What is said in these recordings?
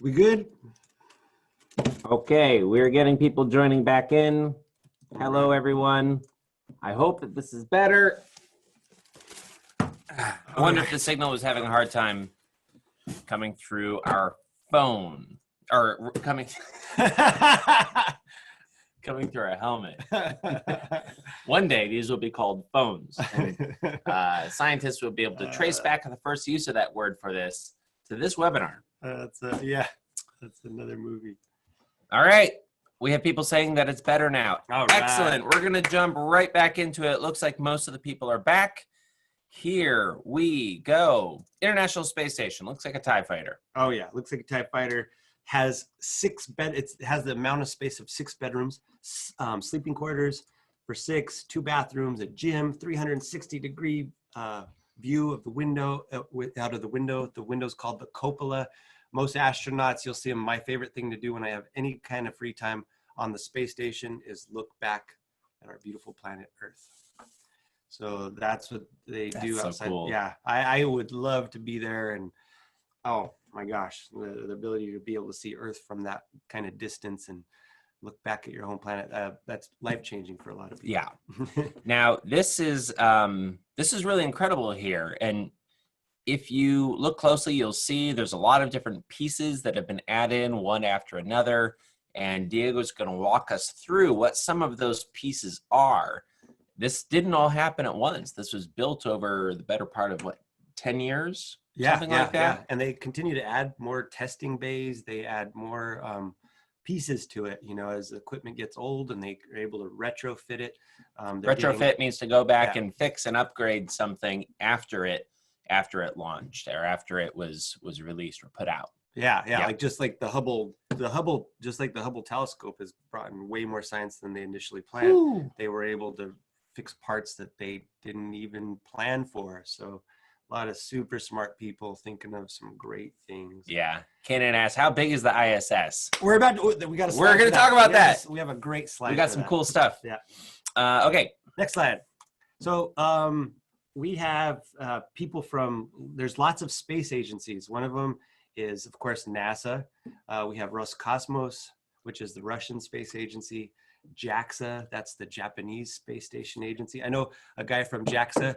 We good? Okay, we're getting people joining back in. Hello, everyone. I hope that this is better. I wonder if the signal was having a hard time coming through our phone or coming through our helmet. One day, these will be called phones. And, scientists will be able to trace back the first use of that word for this to this webinar. That's another movie. All right. We have people saying that it's better now. All right. Excellent. We're going to jump right back into it. It looks like most of the people are back. Here we go. International Space Station. Looks like a TIE fighter. Oh, yeah. Looks like a TIE fighter. Has it has the amount of space of 6 bedrooms, sleeping quarters for 6, 2 bathrooms, a gym, 360-degree view of the window, out of the window. The window's called the cupola. Most astronauts, you'll see them. My favorite thing to do when I have any kind of free time on the space station is look back at our beautiful planet Earth. So that's what they do outside. So cool. Yeah, I would love to be there, and oh my gosh, the ability to be able to see Earth from that kind of distance and look back at your home planet, that's life-changing for a lot of people. Yeah. Now, this is really incredible here. And if you look closely, you'll see there's a lot of different pieces that have been added in one after another. And Diego's going to walk us through what some of those pieces are. This didn't all happen at once. This was built over the better part of, what, 10 years? Something like that? Yeah. And they continue to add more testing bays. They add more pieces to it, you know, as the equipment gets old and they are able to retrofit it. Retrofit means to go back and fix and upgrade something after it launched or after it was released or put out. Yeah. Like just like the Hubble telescope has brought in way more science than they initially planned. Ooh. They were able to fix parts that they didn't even plan for. So a lot of super smart people thinking of some great things. Yeah. Kenan asks, how big is the ISS? We're going to talk about that. We have a great slide. We got some cool stuff. Yeah. Okay. Next slide. So we have people from, there's lots of space agencies. One of them is, of course, NASA. We have Roscosmos, which is the Russian space agency. JAXA, that's the Japanese Space Station Agency. I know a guy from JAXA.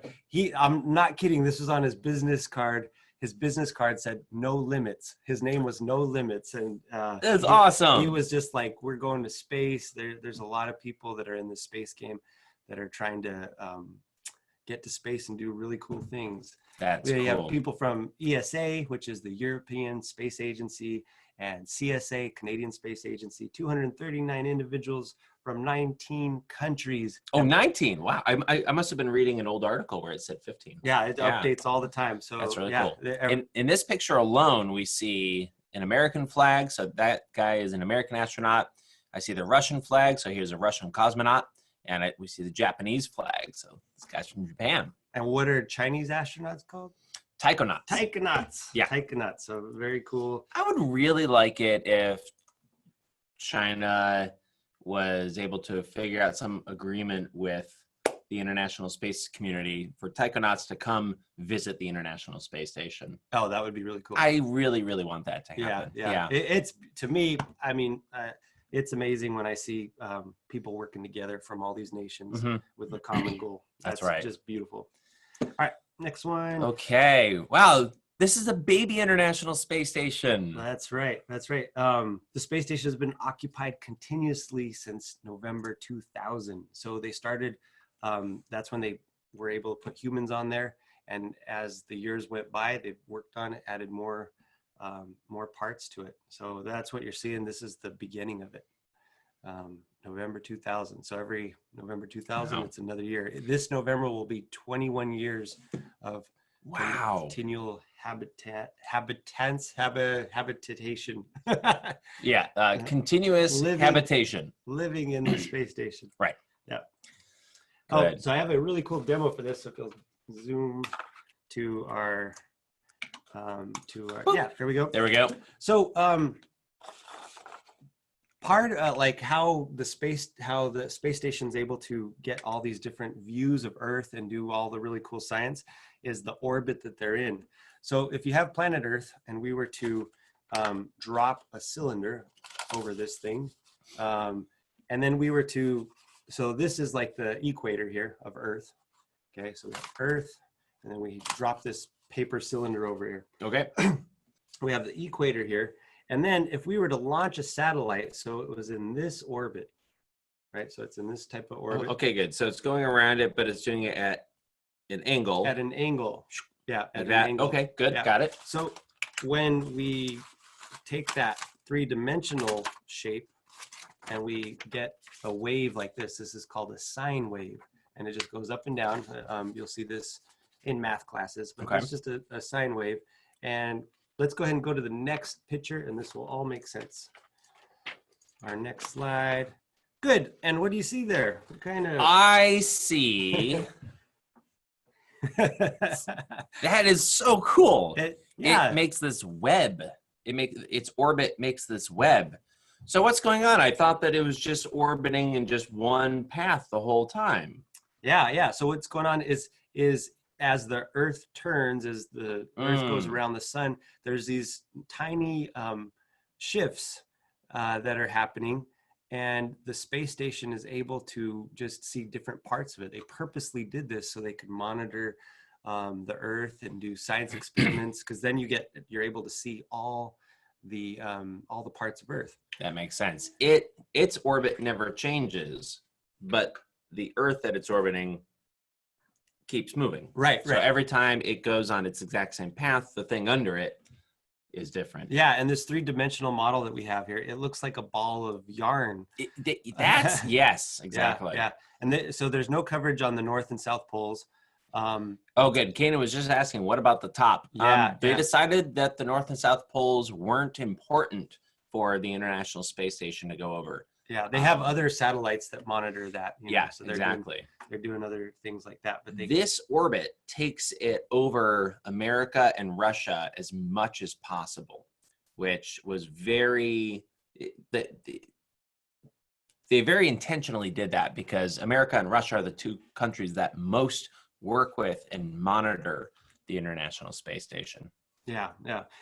I'm not kidding. This was on his business card. His business card said "No Limits." His name was No Limits, and that's awesome. He was just like, "We're going to space." There's a lot of people that are in the space game that are trying to get to space and do really cool things. That's cool. We have people from ESA, which is the European Space Agency, and CSA, Canadian Space Agency. 239 individuals from 19 countries. Oh, 19. Wow. I must have been reading an old article where it said 15. Yeah, it updates all the time. So that's really cool. In this picture alone, we see an American flag. So that guy is an American astronaut. I see the Russian flag. So here's a Russian cosmonaut. And we see the Japanese flag. So this guy's from Japan. And what are Chinese astronauts called? Taikonauts. Taikonauts. Yeah. Taikonauts. So very cool. I would really like it if China was able to figure out some agreement with the international space community for Taikonauts to come visit the International Space Station. Oh, that would be really cool. I really, really want that to happen. Yeah. It's, to me, I mean, it's amazing when I see people working together from all these nations with a common goal. That's right. Just beautiful. All right, next one. Okay. Wow. This is a baby International Space Station. That's right. The space station has been occupied continuously since November 2000. So they started, that's when they were able to put humans on there. And as the years went by, they've worked on it, added more parts to it. So that's what you're seeing. This is the beginning of it. November 2000. So every November 2000, It's another year. This November will be 21 years of continual habitation. Continuous habitation. Living in the space station. Right. Yeah. Good. So I have a really cool demo for this. So if you'll zoom to our, there we go. There we go. So, like how the space station is able to get all these different views of Earth and do all the really cool science is the orbit that they're in. So if you have planet Earth and we were to drop a cylinder over this thing. And then we were to, so this is like the equator here of Earth. Okay, so we have Earth, and then we drop this paper cylinder over here. Okay. We have the equator here. And then if we were to launch a satellite, so it was in this orbit, right? So it's in this type of orbit. Okay, good. So it's going around it, but it's doing it at an angle. At an angle. Yeah, at Like an that. angle. Okay, good. Yeah. Got it. So when we take that three-dimensional shape and we get a wave like this is called a sine wave. And it just goes up and down. You'll see this in math classes, but Okay. it's just a sine wave. And let's go ahead and go to the next picture, and this will all make sense. Our next slide. Good. And what do you see there? What kind of? I see. That is so cool. Yeah. It makes this web. Its orbit makes this web. So what's going on? I thought that it was just orbiting in just one path the whole time. Yeah. So what's going on is as the Earth turns, as the Earth goes around the sun, there's these tiny shifts that are happening, and the space station is able to just see different parts of it. They purposely did this so they could monitor the Earth and do science experiments, because then you're able to see all the parts of Earth. That makes sense. Its orbit never changes, but the Earth that it's orbiting keeps moving. Right. So every time it goes on its exact same path, the thing under it is different. Yeah, and this three-dimensional model that we have here, it looks like a ball of yarn. That's yes, exactly. Yeah. And so there's no coverage on the North and South poles. Oh, good. Kana was just asking, what about the top? They decided that the North and South poles weren't important for the International Space Station to go over. Yeah, they have other satellites that monitor that. So exactly. They're doing other things like that. But this orbit takes it over America and Russia as much as possible, which was they very intentionally did that, because America and Russia are the two countries that most work with and monitor the International Space Station. Yeah.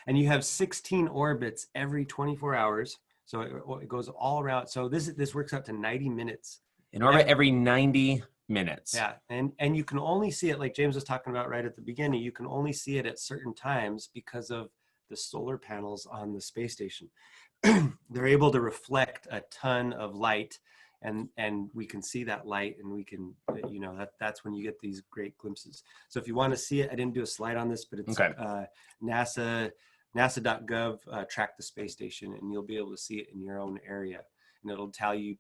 And you have 16 orbits every 24 hours. So it goes all around. So this works out to 90 minutes. In orbit every 90 minutes. Yeah. And you can only see it, like James was talking about right at the beginning, you can only see it at certain times because of the solar panels on the space station. They're able to reflect a ton of light, and we can see that light, and we can, that's when you get these great glimpses. So if you want to see it, I didn't do a slide on this, but it's NASA.gov, track the space station, and you'll be able to see it in your own area. And it'll tell you,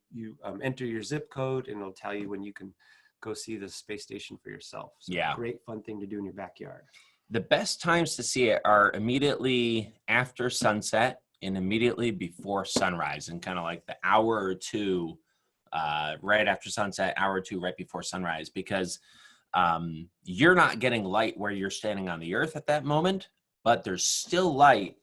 enter your zip code, and it'll tell you when you can go see the space station for yourself. So great fun thing to do in your backyard. The best times to see it are immediately after sunset and immediately before sunrise, and kind of like the hour or two right after sunset, hour or two right before sunrise, because you're not getting light where you're standing on the Earth at that moment, but there's still light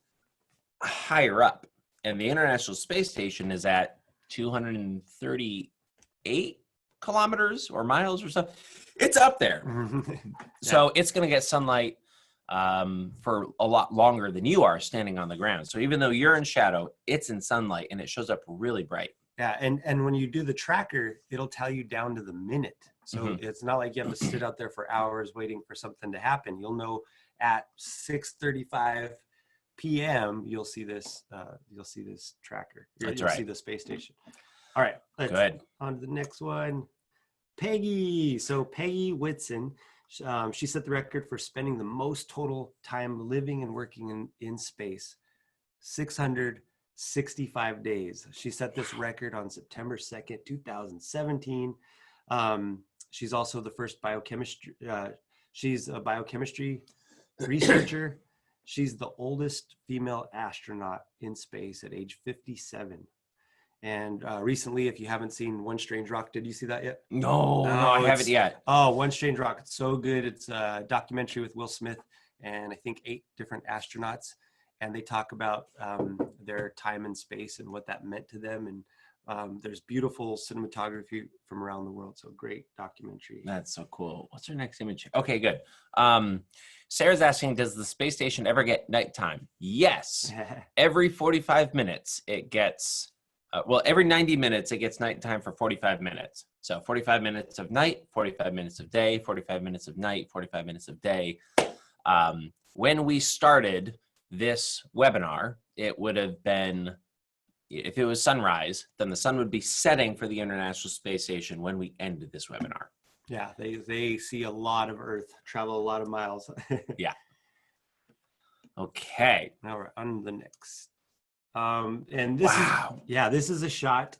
higher up. And the International Space Station is at 238 kilometers or miles or something. It's up there. So it's going to get sunlight for a lot longer than you are standing on the ground. So even though you're in shadow, it's in sunlight, and it shows up really bright. Yeah, and when you do the tracker, it'll tell you down to the minute. So it's not like you have to sit out there for hours waiting for something to happen. You'll know at 6:35 p.m. you'll see this tracker. You'll see the space station. All right, let's on to the next one. Peggy. So Peggy Whitson, she set the record for spending the most total time living and working in space, 665 days. She set this record on September 2nd, 2017. She's also the first she's a biochemistry researcher. She's the oldest female astronaut in space at age 57. And recently, if you haven't seen One Strange Rock, did you see that yet? No, I haven't yet. Oh, One Strange Rock, it's so good. It's a documentary with Will Smith and I think 8 different astronauts. And they talk about their time in space and what that meant to them, and There's beautiful cinematography from around the world. So great documentary. That's so cool. What's our next image? Okay, good. Sarah's asking, does the space station ever get nighttime? Yes. Every 45 minutes, it gets, every 90 minutes, it gets nighttime for 45 minutes. So 45 minutes of night, 45 minutes of day, 45 minutes of night, 45 minutes of day. When we started this webinar, it would have been, if it was sunrise, then the sun would be setting for the International Space Station when we ended this webinar. Yeah, they see a lot of Earth, travel a lot of miles. Yeah. Okay. Now we're on the next. And this this is a shot.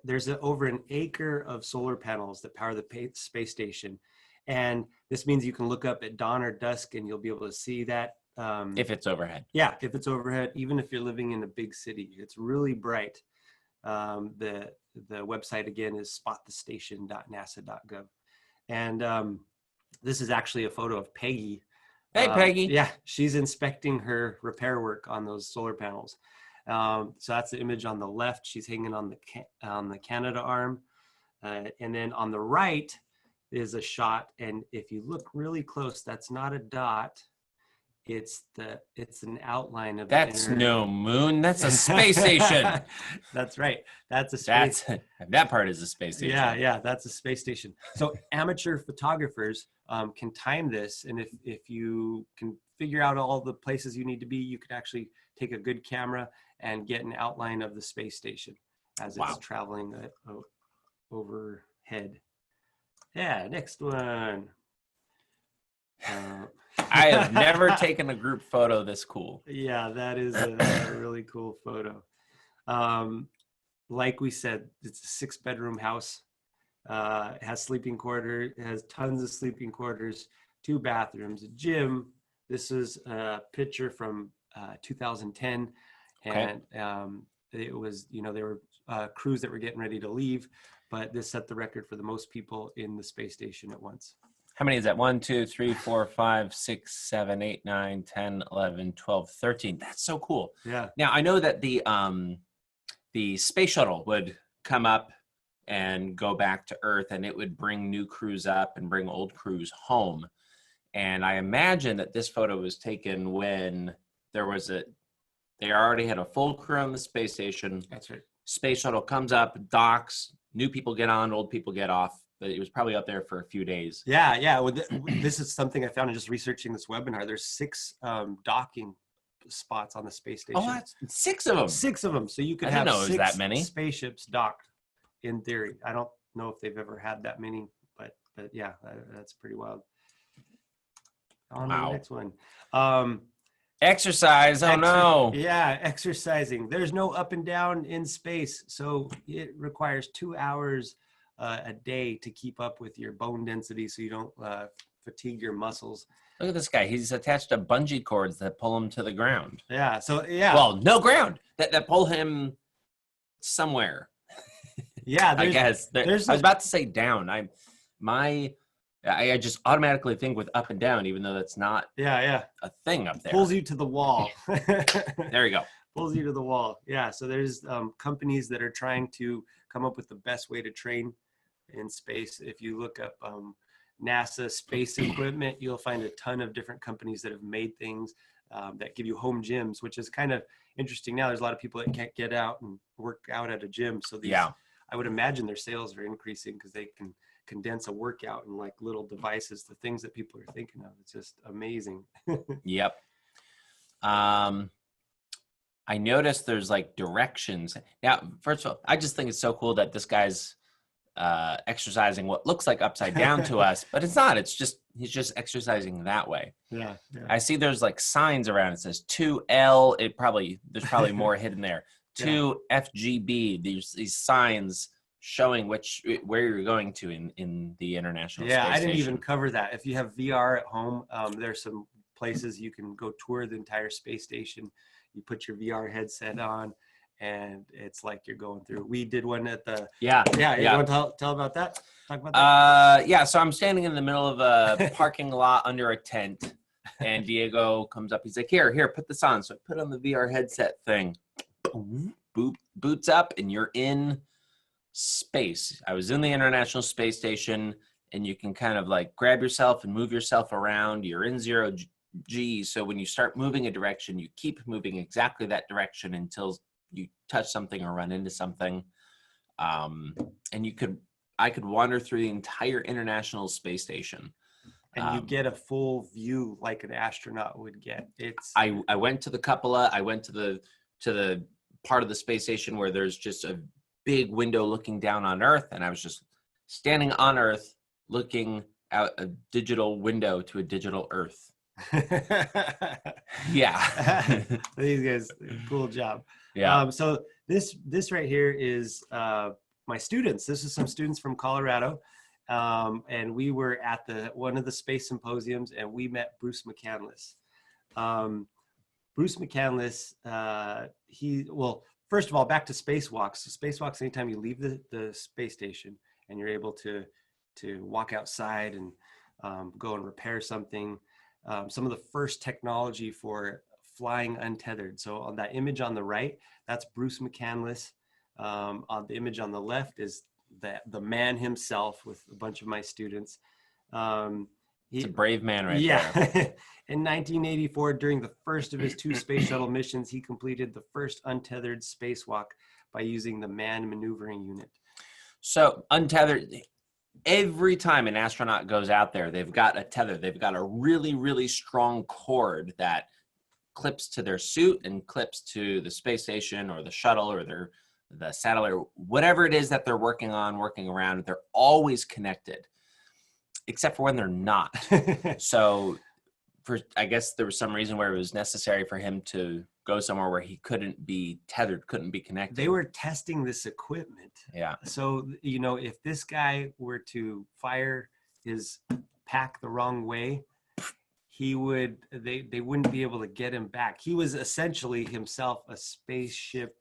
There's over an acre of solar panels that power the space station. And this means you can look up at dawn or dusk and you'll be able to see that. If it's overhead. Yeah, if it's overhead, even if you're living in a big city, it's really bright. The website again is spotthestation.nasa.gov. And this is actually a photo of Peggy. Hey, Peggy. Yeah, she's inspecting her repair work on those solar panels. So that's the image on the left. She's hanging on the Canada arm. And then on the right is a shot. And if you look really close, that's not a dot. It's an outline of that's no moon. That's a space station. That's right. That's a space. That part is a space station. Yeah, that's a space station. So amateur photographers can time this, and if you can figure out all the places you need to be, you can actually take a good camera and get an outline of the space station as it's traveling overhead. Yeah, next one. I have never taken a group photo this cool. Yeah, that is a really cool photo. Like we said, it's a 6-bedroom house. It has sleeping quarters. It has tons of sleeping quarters, 2 bathrooms, a gym. This is a picture from 2010, and it was, there were crews that were getting ready to leave, but this set the record for the most people in the space station at once. How many is that? 1, 2, 3, 4, 5, 6, 7, 8, 9, 10, 11, 12, 13. That's so cool. Yeah. Now I know that the space shuttle would come up and go back to Earth, and it would bring new crews up and bring old crews home. And I imagine that this photo was taken when they already had a full crew on the space station. That's right. Space shuttle comes up, docks, new people get on, old people get off. But it was probably up there for a few days. Yeah. Well, this is something I found in just researching this webinar. There's 6 docking spots on the space station. Oh, that's 6 of them. 6 of them. So you could have 6 that many spaceships docked. In theory, I don't know if they've ever had that many, but yeah, that's pretty wild. On to the next one. Exercise. Oh no. Yeah, exercising. There's no up and down in space, so it requires 2 hours a day to keep up with your bone density, so you don't fatigue your muscles. Look at this guy. He's attached to bungee cords that pull him to the ground. Yeah. So yeah. Well, no ground that pull him somewhere. Yeah. I guess. I was about to say down. I just automatically think with up and down, even though that's not a thing up there. Pulls you to the wall. There you go. Pulls you to the wall. Yeah. So there's companies that are trying to come up with the best way to train in space. If you look up NASA space equipment, you'll find a ton of different companies that have made things that give you home gyms, which is kind of interesting. Now there's a lot of people that can't get out and work out at a gym. So I would imagine their sales are increasing because they can condense a workout in like little devices, the things that people are thinking of. It's just amazing. Yep. I noticed there's like directions. Now, first of all, I just think it's so cool that this guy's exercising what looks like upside down to us, but it's not. It's just, he's just exercising that way. Yeah. I see there's like signs around. It says 2L. There's probably more hidden there. 2FGB. These signs showing where you're going to in the International Space Station. I didn't even cover that. If you have VR at home, there's some places you can go tour the entire space station. You put your VR headset on, and it's like you're going through. We did one at the You want to tell about that? Talk about that. So I'm standing in the middle of a parking lot under a tent, and Diego comes up. He's like, here, put this on. So I put on the VR headset thing, boots up and you're in space. I was in the International Space Station, and you can kind of like grab yourself and move yourself around. You're in 0G. So when you start moving a direction, you keep moving exactly that direction until you touch something or run into something. And I could wander through the entire International Space Station. And you get a full view like an astronaut would get. I went to the cupola. I went to the part of the space station where there's just a big window looking down on Earth, and I was just standing on Earth looking out a digital window to a digital Earth. Yeah. These guys, cool job. Yeah. So this right here is my students. This is some students from Colorado. And we were at one of the space symposiums, and we met Bruce McCandless. Bruce McCandless, first of all, back to spacewalks. So spacewalks, anytime you leave the space station and you're able to walk outside and go and repair something. Some of the first technology for flying untethered. So on that image on the right, that's Bruce McCandless. On the image on the left is the man himself with a bunch of my students. He's a brave man right there. In 1984, during the first of his 2 space shuttle missions, he completed the first untethered spacewalk by using the manned maneuvering unit. So untethered, every time an astronaut goes out there, they've got a tether. They've got a really, really strong cord that clips to their suit and clips to the space station or the shuttle or the satellite, or whatever it is that they're working around. They're always connected, except for when they're not. So I guess there was some reason where it was necessary for him to go somewhere where he couldn't be tethered, couldn't be connected. They were testing this equipment. Yeah. So, if this guy were to fire his pack the wrong way, they wouldn't be able to get him back. He was essentially himself a spaceship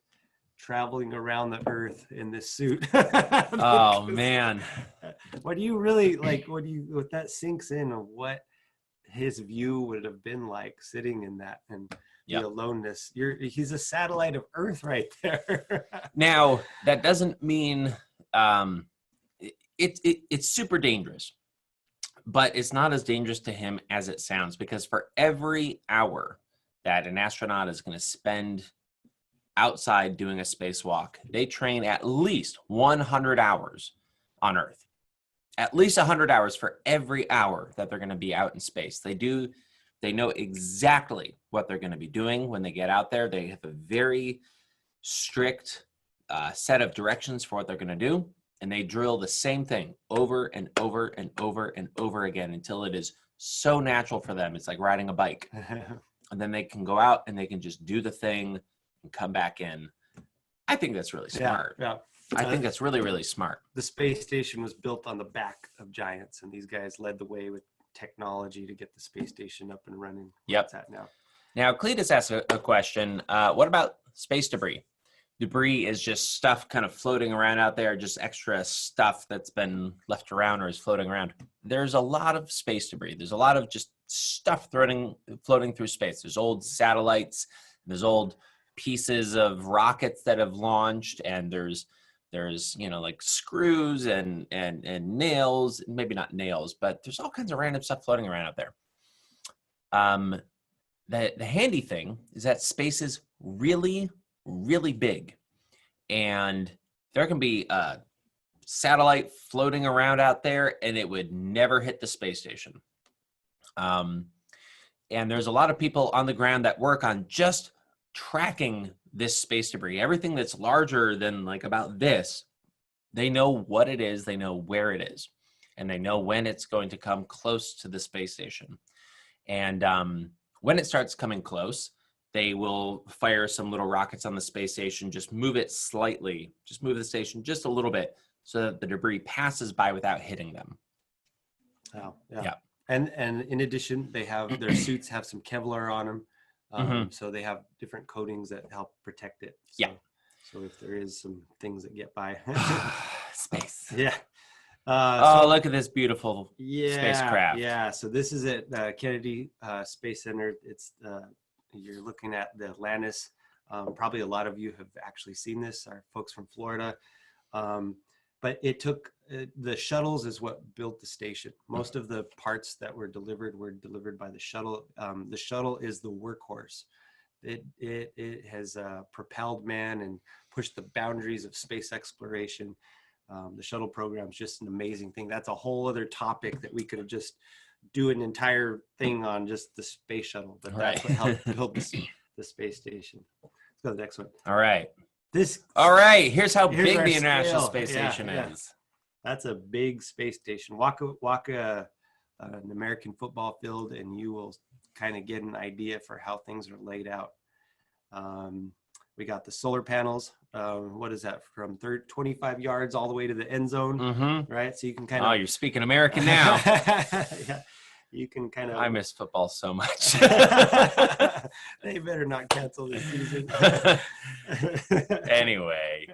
traveling around the Earth in this suit. Oh man. What do you really like? What that sinks in of what his view would have been like sitting in that and the aloneness. He's a satellite of Earth right there. Now, that doesn't mean it's super dangerous, but it's not as dangerous to him as it sounds, because for every hour that an astronaut is going to spend outside doing a spacewalk, they train at least 100 hours on Earth. At least 100 hours for every hour that they're going to be out in space. They know exactly what they're going to be doing when they get out there. They have a very strict set of directions for what they're going to do. And they drill the same thing over and over and over and over again until it is so natural for them. It's like riding a bike. And then they can go out and they can just do the thing and come back in. I think that's really smart. Yeah. I think that's really, really smart. The space station was built on the back of giants, and these guys led the way with technology to get the space station up and running. Yep. It's at now. Now, Cletus asked a question. What about space debris? Debris is just stuff kind of floating around out there, just extra stuff that's been left around or is floating around. There's a lot of space debris. There's a lot of just stuff floating through space. There's old satellites, there's old pieces of rockets that have launched, and there's like screws and nails, maybe not nails, but there's all kinds of random stuff floating around out there. The handy thing is that space is really, really big, and there can be a satellite floating around out there and it would never hit the space station. And there's a lot of people on the ground that work on just tracking this space debris. Everything that's larger than like about this, they know what it is, they know where it is, and they know when it's going to come close to the space station. And when it starts coming close, they will fire some little rockets on the space station, just move it slightly, just move the station just a little bit so that the debris passes by without hitting them. Oh, yeah. And in addition, they have their suits have some Kevlar on them. So they have different coatings that help protect it. So, so if there is some things that get by. Space. Yeah. Look at this beautiful spacecraft. Yeah. So this is at Kennedy Space Center. It's you're looking at the Atlantis. Probably a lot of you have actually seen this, our folks from Florida. But it took, the shuttles is what built the station. Most of the parts that were delivered by the shuttle. The shuttle is the workhorse. It has propelled man and pushed the boundaries of space exploration. The shuttle program is just an amazing thing. That's a whole other topic that we could have just do an entire thing on, just the space shuttle. But that's what helped build the space station. Let's go to the next one. All right. All right. Here's how here's big our the International scale. Space Station is. That's a big space station. Walk an American football field, and you will kind of get an idea for how things are laid out. We got the solar panels. What is that? From 25 yards all the way to the end zone, right? So you can kind of. Oh, you're speaking American now. Yeah. You can kind of. I miss football so much. They better not cancel this season. Anyway,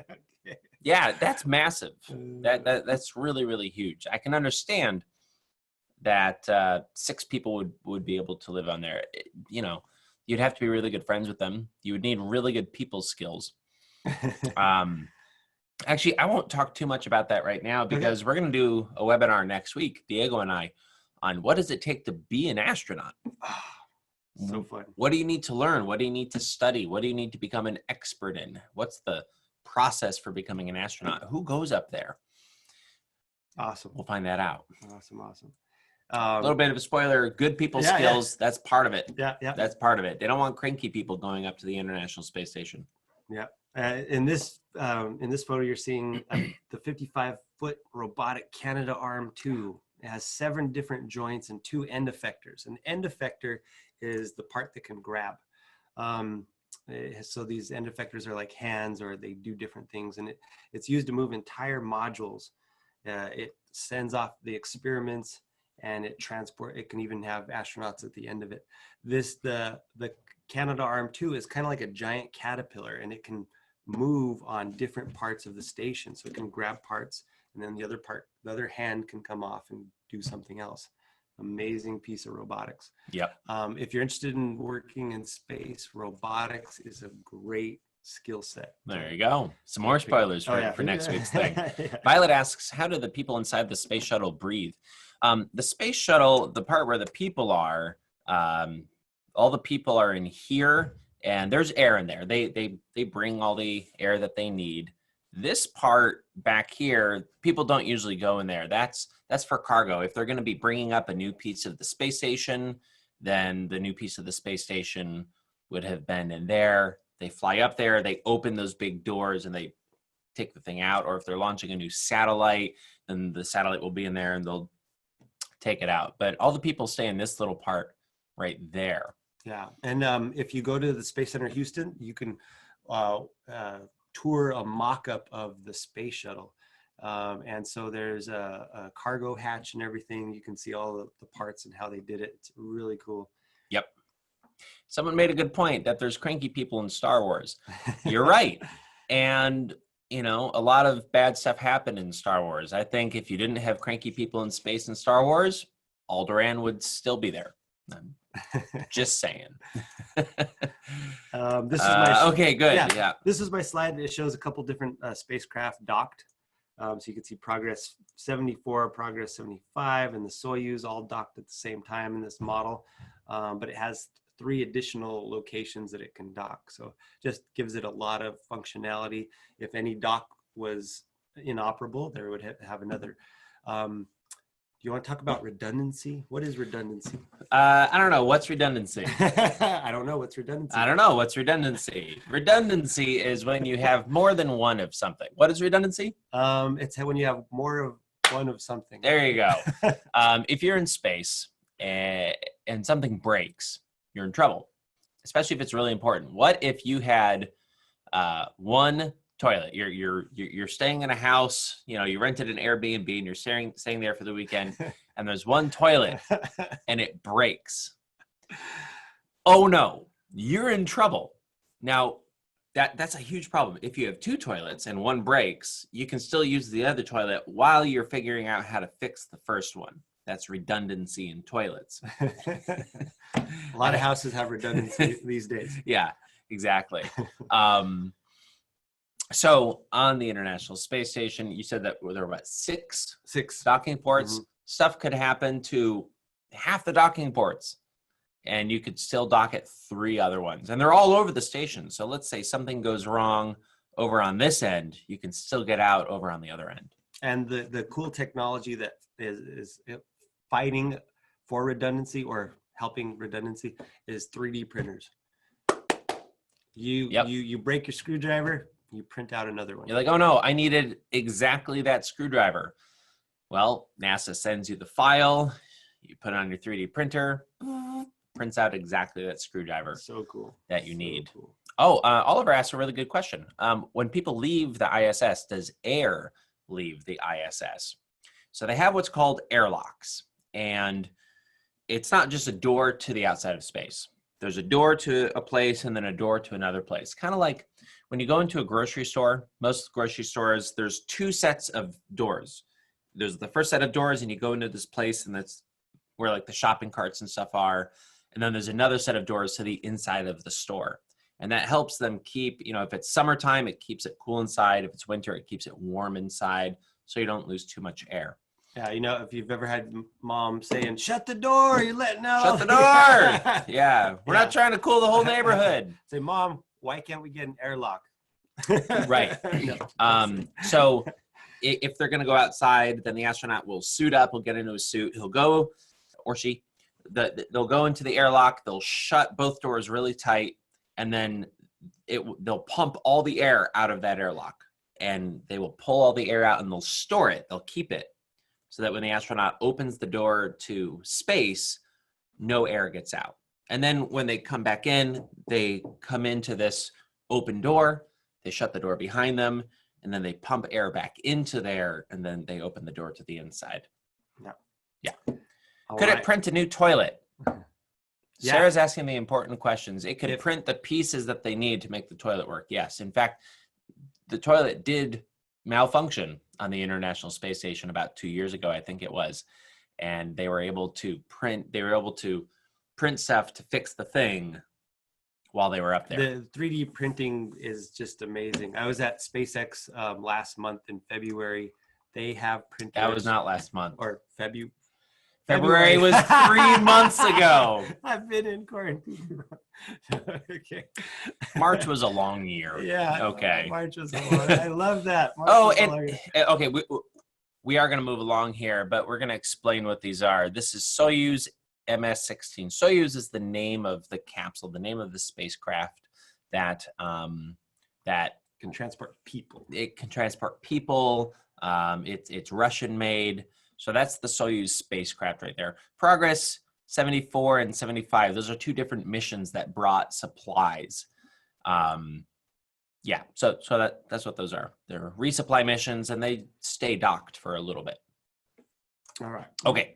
yeah, that's massive. That's really, really huge. I can understand that 6 people would be able to live on there. You know, you'd have to be really good friends with them. You would need really good people skills. Actually, I won't talk too much about that right now because we're going to do a webinar next week, Diego and I, on what does it take to be an astronaut. So fun. What do you need to learn? What do you need to study? What do you need to become an expert in? What's the process for becoming an astronaut? Who goes up there? Awesome. We'll find that out. Awesome. A little bit of a spoiler, good people skills, that's part of it. Yeah. That's part of it. They don't want cranky people going up to the International Space Station. Yeah. In this photo, you're seeing the 55-foot robotic Canadarm2. It has 7 different joints and 2 end effectors. An end effector is the part that can grab. So these end effectors are like hands, or they do different things, and it's used to move entire modules. It sends off the experiments, and it can even have astronauts at the end of it. The Canadarm2 is kind of like a giant caterpillar, and it can move on different parts of the station. So it can grab parts, and then the other hand can come off and do something else. Amazing piece of robotics. Yep. If you're interested in working in space, robotics is a great skill set. There you go. Some more spoilers for next week's thing. Yeah. Violet asks, how do the people inside the space shuttle breathe? The space shuttle, the part where the people are, all the people are in here, and there's air in there. They bring all the air that they need. This part back here, people don't usually go in there. That's for cargo. If they're going to be bringing up a new piece of the space station, then the new piece of the space station would have been in there. They fly up there, they open those big doors, and they take the thing out. Or if they're launching a new satellite, then the satellite will be in there, and they'll take it out. But all the people stay in this little part right there. Yeah, and if you go to the Space Center Houston, you can tour a mock-up of the space shuttle. And so there's a cargo hatch and everything. You can see all the parts and how they did it. It's really cool. Yep. Someone made a good point that there's cranky people in Star Wars. You're right. And, you know, a lot of bad stuff happened in Star Wars. I think if you didn't have cranky people in space in Star Wars, Alderaan would still be there. I'm just saying. This is my okay, good. Yeah. This is my slide. It shows a couple different spacecraft docked. So you can see Progress 74, Progress 75, and the Soyuz all docked at the same time in this model. But it has 3 additional locations that it can dock. So just gives it a lot of functionality. If any dock was inoperable, there would have another. Do you want to talk about redundancy? What is redundancy? I don't know. What's redundancy? I don't know. What's redundancy? I don't know. What's redundancy? Redundancy is when you have more than one of something. What is redundancy? It's when you have more of one of something. There you go. If you're in space and something breaks, you're in trouble, especially if it's really important. What if you had one toilet? You're staying in a house, you know, you rented an Airbnb and you're staying there for the weekend, and there's one toilet and it breaks. Oh no, you're in trouble. Now that's a huge problem. If you have 2 toilets and one breaks, you can still use the other toilet while you're figuring out how to fix the first one. That's redundancy in toilets. A lot of houses have redundancy these days. Yeah. exactly. So on the International Space Station, you said that there were about six docking ports. Stuff could happen to half the docking ports, and you could still dock at 3 other ones. And they're all over the station. So let's say something goes wrong over on this end, you can still get out over on the other end. And the cool technology that is fighting for redundancy or helping redundancy is 3D printers. You break your screwdriver, you print out another one. You're like, oh no, I needed exactly that screwdriver. Well, NASA sends you the file, you put it on your 3D printer, prints out exactly that screwdriver. So cool. That you need. Cool. Oh, Oliver asked a really good question. When people leave the ISS, does air leave the ISS? So they have what's called airlocks. And it's not just a door to the outside of space. There's a door to a place and then a door to another place. Kind of like when you go into a grocery store, most grocery stores, there's 2 sets of doors. There's the first set of doors and you go into this place and that's where like the shopping carts and stuff are. And then there's another set of doors to the inside of the store. And that helps them keep, if it's summertime, it keeps it cool inside. If it's winter, it keeps it warm inside so you don't lose too much air. Yeah, if you've ever had mom saying, shut the door, you're letting out. Shut the door. Yeah, we're not trying to cool the whole neighborhood. Say, Mom, why can't we get an airlock? Right. So if they're going to go outside, then the astronaut will suit up, will get into a suit. He'll go, or she, they'll go into the airlock. They'll shut both doors really tight. And then they'll pump all the air out of that airlock. And they will pull all the air out and they'll store it. They'll keep it. So that when the astronaut opens the door to space, no air gets out. And then when they come back in, they come into this open door, they shut the door behind them, and then they pump air back into there, and then they open the door to the inside. Yeah. Could it print a new toilet? Yeah. Sarah's asking the important questions. It could print the pieces that they need to make the toilet work. Yes. In fact, the toilet did malfunction on the International Space Station about 2 years ago, I think it was. And they were able to print stuff to fix the thing while they were up there. The 3D printing is just amazing. I was at SpaceX last month in February. They have printers. That was not last month. Or February. February was 3 months ago. I've been in quarantine. Okay. March was a long year. Yeah. Okay. March was a long. I love that. Okay. We are going to move along here, but we're going to explain what these are. This is Soyuz MS-16. Soyuz is the name of the capsule, the name of the spacecraft that can transport people. It can transport people. It's Russian made. So that's the Soyuz spacecraft right there. Progress 74 and 75. Those are 2 different missions that brought supplies. Yeah, so that's what those are. They're resupply missions, and they stay docked for a little bit. All right. Okay.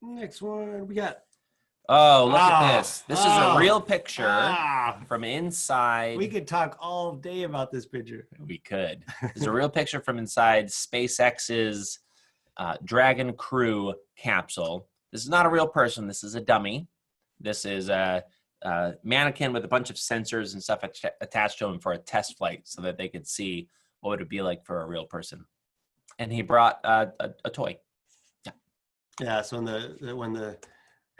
Next one we got. Oh, look at this. This is a real picture from inside. We could talk all day about this picture. We could. There's a real picture from inside SpaceX's Dragon Crew capsule. This is not a real person. This is a dummy. This is a mannequin with a bunch of sensors and stuff attached to him for a test flight so that they could see what it would be like for a real person. And he brought a toy. Yeah. So when the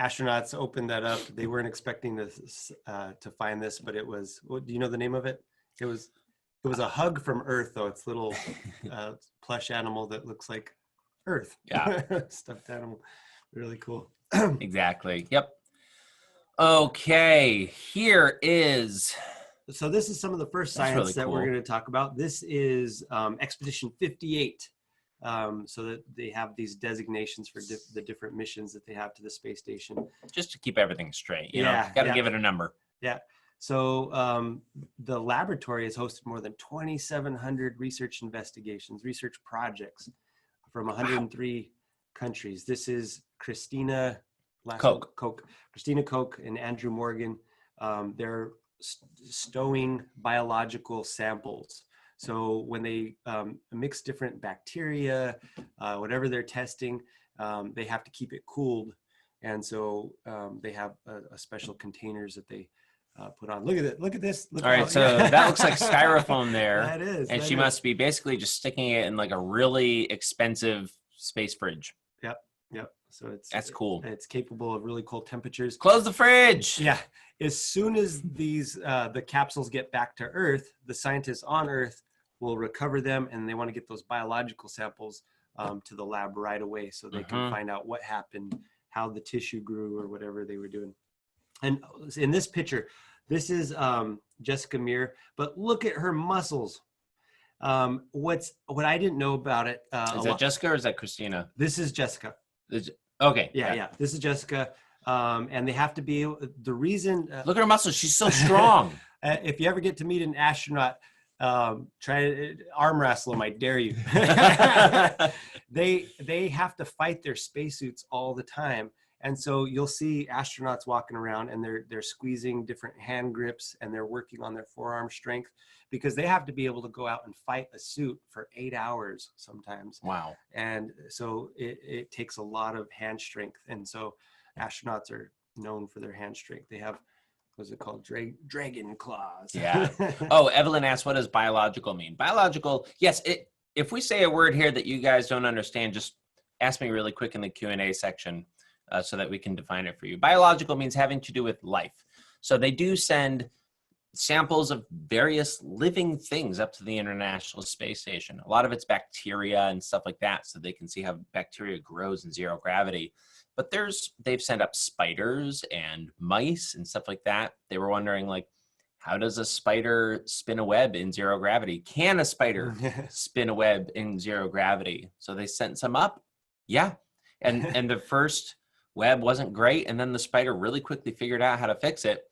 astronauts opened that up, they weren't expecting this to find this, but it was. Do you know the name of it? It was a hug from Earth, though. It's a little plush animal that looks like Earth. Yeah. Stuffed animal. Really cool. Exactly. Yep. Okay. Here is. So this is some of the first science really that we're going to talk about. This is Expedition 58. So that they have these designations for the different missions that they have to the space station. Just to keep everything straight. You know, got to give it a number. Yeah. So the laboratory has hosted more than 2,700 research investigations, research projects from 103 countries. This is Christina Koch and Andrew Morgan. They're stowing biological samples. So when they mix different bacteria, whatever they're testing, they have to keep it cooled. And so they have a special containers that they put on. Look at it. Look at this. Look All right, so that looks like styrofoam there. That is. And that she is. must be basically just sticking it in like a really expensive space fridge. Yep. Yep. So That's cool. It's capable of really cold temperatures. Close the fridge. Yeah. As soon as these the capsules get back to Earth, the scientists on Earth will recover them, and they want to get those biological samples to the lab right away, so they can find out what happened, how the tissue grew, or whatever they were doing. And in this picture, this is Jessica Meir, but look at her muscles. What I didn't know about it. Is that Jessica or is that Christina? This is Jessica. Okay. Yeah. This is Jessica. And they have to be the reason. Look at her muscles. She's so strong. If you ever get to meet an astronaut, try to arm wrestle them. I dare you. They have to fight their spacesuits all the time. And so you'll see astronauts walking around and they're squeezing different hand grips and they're working on their forearm strength because they have to be able to go out and fight a suit for 8 hours sometimes. Wow. And so it takes a lot of hand strength. And so astronauts are known for their hand strength. They have, what's it called? Dragon claws. Yeah. Oh, Evelyn asked, what does biological mean? Biological, yes. If we say a word here that you guys don't understand, just ask me really quick in the Q&A section. So that we can define it for you. Biological means having to do with life. So they do send samples of various living things up to the International Space Station. A lot of it's bacteria and stuff like that, so they can see how bacteria grows in zero gravity. But they've sent up spiders and mice and stuff like that. They were wondering, like, how does a spider spin a web in zero gravity? Can a spider spin a web in zero gravity? So they sent some up. Yeah. And the first web wasn't great, and then the spider really quickly figured out how to fix it.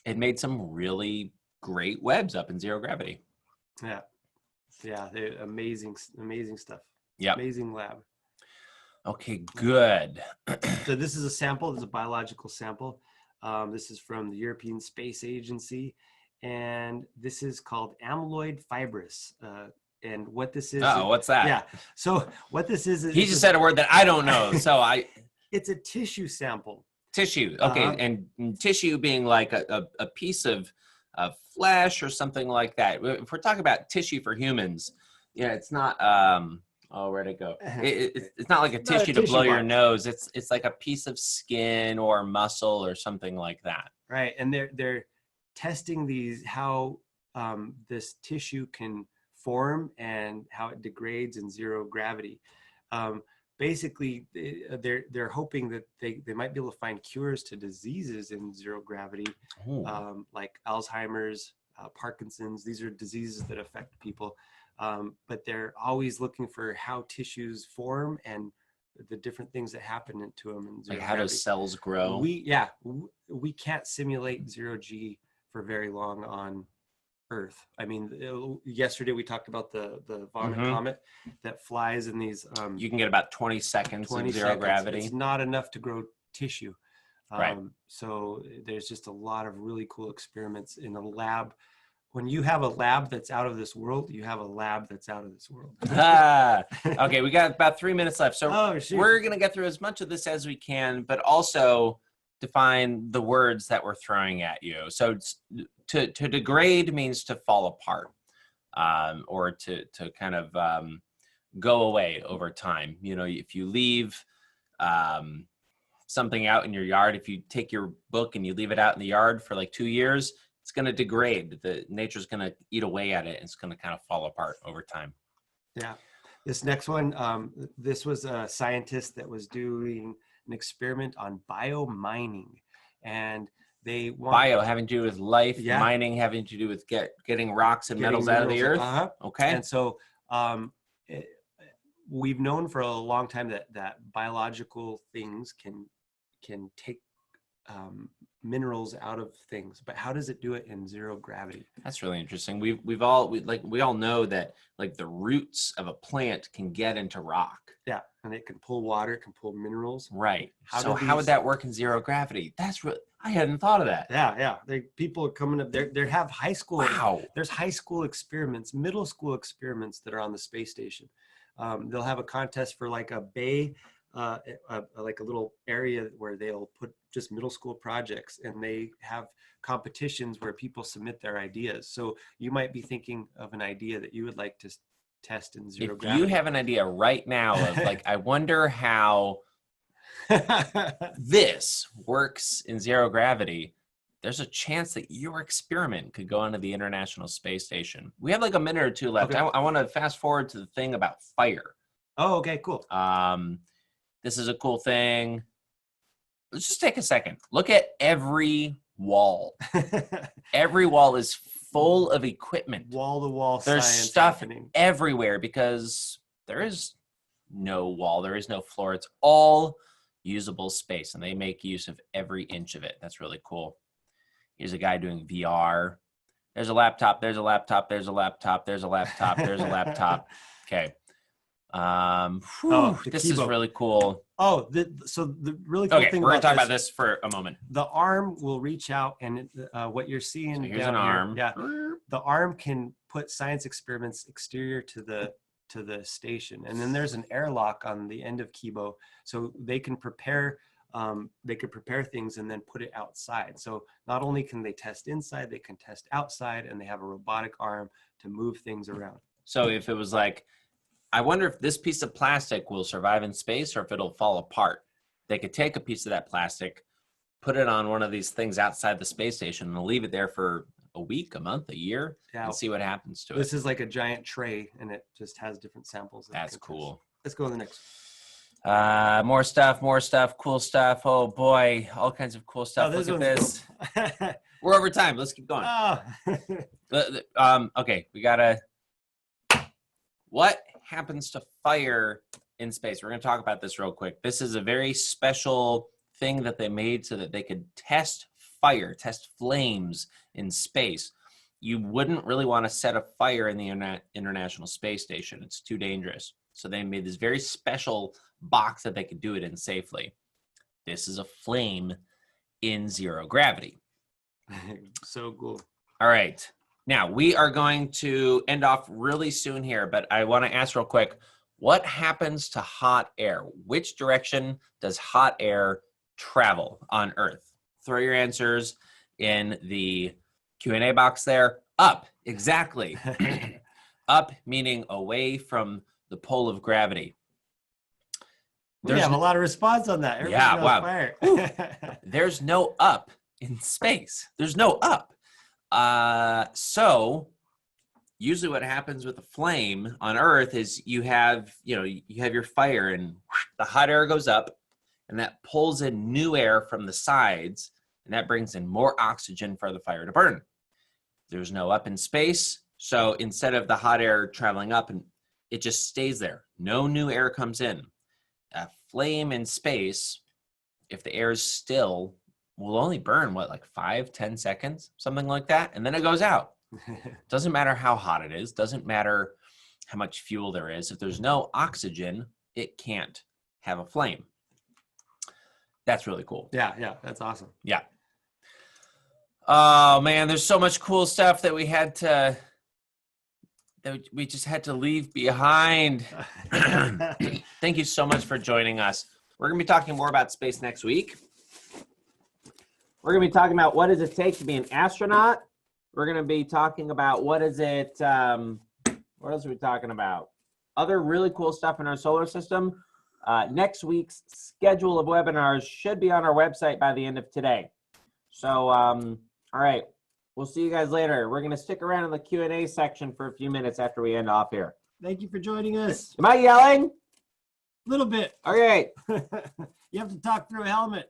It made some really great webs up in zero gravity. Yeah, they're amazing stuff. Yeah, amazing lab. Okay, good. So this is a sample. This is a biological sample. This is from the European Space Agency, and this is called amyloid fibrous. And what this is? Oh, what's that? Yeah. So what this is? He just said a word that I don't know. So It's a tissue sample. Tissue. Okay. And tissue being like a piece of flesh or something like that. If we're talking about tissue for humans, yeah, it's not, where'd it go? It's not like a tissue to blow your nose. It's like a piece of skin or muscle or something like that. Right. And they're testing how this tissue can form and how it degrades in zero gravity. Basically, they're hoping that they might be able to find cures to diseases in zero gravity, like Alzheimer's, Parkinson's. These are diseases that affect people, but they're always looking for how tissues form and the different things that happen to them in zero like how gravity. does cells grow? We can't simulate zero G for very long on Earth. I mean, yesterday we talked about the Von comet that flies in these. You can get about 20 seconds of zero gravity. It's not enough to grow tissue. Right. So there's just a lot of really cool experiments in a lab. When you have a lab that's out of this world, you have a lab that's out of this world. Okay, we got about 3 minutes left. So we're going to get through as much of this as we can, but also define the words that we're throwing at you. So to degrade means to fall apart, or to kind of go away over time. You know, if you leave something out in your yard, if you take your book and you leave it out in the yard for like 2 years, it's going to degrade. The nature's going to eat away at it. And it's going to kind of fall apart over time. Yeah. This next one, this was a scientist that was doing an experiment on biomining, and they bio having to do with life, mining having to do with getting rocks and metals out of the earth. Okay. And so we've known for a long time that biological things can take minerals out of things, but how does it do it in zero gravity? That's really interesting. We all know that like the roots of a plant can get into rock. Yeah, and it can pull water, it can pull minerals. Right. How would that work in zero gravity? I hadn't thought of that. Yeah. People are coming up there. They have high school. Wow. There's high school experiments, middle school experiments that are on the space station. They'll have a contest for like a bay, like a little area where they'll put just middle school projects, and they have competitions where people submit their ideas. So you might be thinking of an idea that you would like to test in zero If gravity. you have an idea right now of like, I wonder how this works in zero gravity, there's a chance that your experiment could go onto the International Space Station. We have like a minute or two left. Okay. I want to fast forward to the thing about fire. Oh, okay, cool. This is a cool thing. Let's just take a second. Look at every wall. Every wall is full of equipment. Wall-to-wall There's science stuff happening everywhere because there is no wall. There is no floor. It's all usable space, and they make use of every inch of it. That's really cool. Here's a guy doing VR. There's a laptop. There's a laptop. There's a laptop. There's a laptop. There's a laptop. Okay. This is really cool. Oh, so the really cool thing we're gonna about talk about this for a moment. The arm will reach out, and what you're seeing So here's down an here, arm. yeah, the arm can put science experiments exterior to the station, and then there's an airlock on the end of Kibo, so they can prepare things and then put it outside. So not only can they test inside, they can test outside, and they have a robotic arm to move things around. So if it was like, I wonder if this piece of plastic will survive in space or if it'll fall apart. They could take a piece of that plastic, put it on one of these things outside the space station, and leave it there for a week, a month, a year, and see what happens to it. This is like a giant tray, and it just has different samples. That's cool. Let's go to the next. More stuff, cool stuff. Oh boy, all kinds of cool stuff. Look at this. Cool. We're over time. Let's keep going. Oh. Okay, we gotta. What happens to fire in space? We're gonna talk about this real quick. This is a very special thing that they made so that they could test fire, test flames in space. You wouldn't really want to set a fire in the International Space Station. It's too dangerous. So they made this very special box that they could do it in safely. This is a flame in zero gravity. So cool. All right. Now, we are going to end off really soon here, but I want to ask real quick, what happens to hot air? Which direction does hot air travel on Earth? Throw your answers in the Q&A box there. Up, exactly. Up meaning away from the pole of gravity. We have a lot of response on that. Yeah, wow. Fire. There's no up in space. There's no up. So usually what happens with a flame on Earth is you have your fire, and the hot air goes up, and that pulls in new air from the sides, and that brings in more oxygen for the fire to burn. There's no up in space. So instead of the hot air traveling up, and it just stays there. No new air comes in. A flame in space, if the air is still, will only burn, like 5-10 seconds, something like that, and then it goes out. Doesn't matter how hot it is, doesn't matter how much fuel there is. If there's no oxygen, it can't have a flame. That's really cool. Yeah, that's awesome. Yeah. Oh man, there's so much cool stuff that we just had to leave behind. Thank you so much for joining us. We're going to be talking more about space next week. We're going to be talking about what does it take to be an astronaut. We're going to be talking about what else are we talking about? Other really cool stuff in our solar system. Next week's schedule of webinars should be on our website by the end of today. So, all right. We'll see you guys later. We're going to stick around in the Q&A section for a few minutes after we end off here. Thank you for joining us. Am I yelling? A little bit. Okay. You have to talk through a helmet.